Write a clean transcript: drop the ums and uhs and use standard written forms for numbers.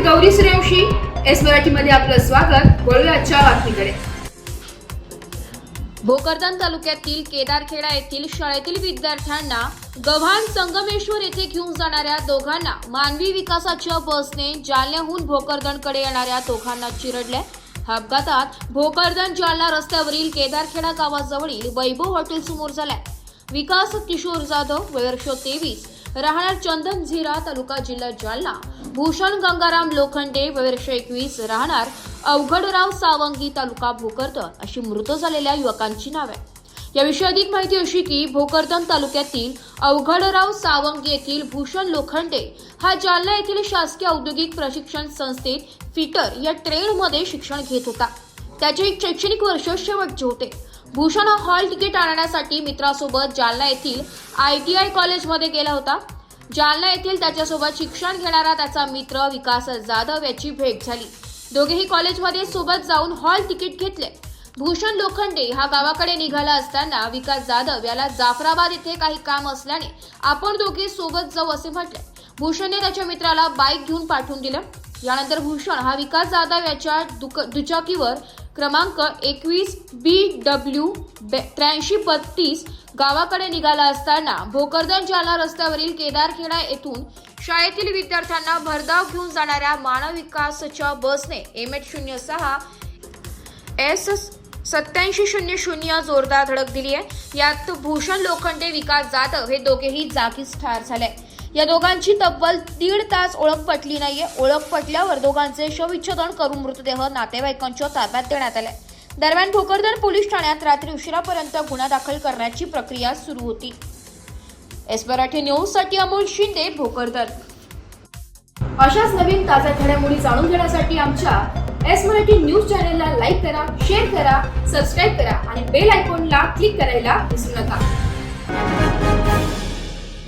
Gauri Suryavanshi. S मराठीमध्ये आपलं स्वागत. वळूया आजच्या बातमीकडे. भोकरदन तालुक्यातील केदारखेडा येथील शाळेतील विद्यार्थ्यांना गव्हाण संगमेश्वर येथे घेऊन जाणाऱ्या दोघांना मानवी विकासाच्या बसने जालन्याहून भोकरदनकडे येणाऱ्या दोघांना चिरडले. अपघातात भोकरदन जालना रस्त्यावरील केदारखेडा गावाजवळील वैभव हॉटेल समोर झालाय. विकास किशोर जाधव, वयवर्ष 23, राहणार चंदन झिरा, तालुका जिल्हा जालना. भूषण गंगाराम लोखंडे, वयवर्ष 21, राहणार अवघडराव सावंगी, तालुका भोकरदन, अशी मृत झालेल्या युवकांची नावे. याविषयी अधिक माहिती अशी की भोकरदन तालुक्यातील अवघडराव सावंगी येथील भूषण लोखंडे हा जालना येथील शासकीय औद्योगिक प्रशिक्षण संस्थेत फिटर या ट्रेडमध्ये शिक्षण घेत होता. त्याचे शैक्षणिक वर्ष शेवटचे होते. भूषण हा हॉल तिकीट आणण्यासाठी मित्रासोबत जालना येथील ITI कॉलेजमध्ये गेला होता. जालना येथील त्याच्यासोबत शिक्षण घेणारा त्याचा मित्र विकास जाधव याची भेट झाली. दोघेही कॉलेजमध्ये सोबत जाऊन हॉल तिकीट घेतले. भूषण लोखंडे हा गावाकडे निघाला असताना विकास जाधव याला जाफराबाद येथे काही काम असल्याने आपण दोघे सोबत जाऊ असे म्हटले. भूषणने त्याच्या मित्राला बाईक घेऊन पाठवून दिलं. यानंतर भूषण हा विकास जाधव याच्या दुचाकीवर क्रमांक 21 BW 8332 गावाकडे निघाला असताना भोकरदन जालना रस्त्यावरील केदारखेडा येथून शाळेतील विद्यार्थ्यांना भरधाव घेऊन जाणाऱ्या मानव विकासाच्या बसने MH06 S8700 जोरदार धडक दिली आहे. यात भूषण लोखंडे, विकास जाधव हे दोघेही जागीच ठार झाले. या दोघांची तब्बल 1.5 तास ओळख पटली नाहीये. ओळख पटल्यावर दोघांचे शवविच्छेदन करून मृतदेह नातेवाईकांच्या ताब्यात देण्यात आले. दरम्यान भोकरदन पोलीस ठाण्यात रात्री उशिरापर्यंत गुन्हा दाखल करण्याची प्रक्रिया सुरू होती. एस मराठी न्यूज साठी अमोल शिंदे, भोकरदन. अशाच नवीन ताज्या घडामोडी जाणून घेण्यासाठी आमच्या एस मराठी न्यूज चॅनलला लाईक करा, शेअर करा, सबस्क्राईब करा आणि बेल आयकॉनला क्लिक करायला विसरू नका.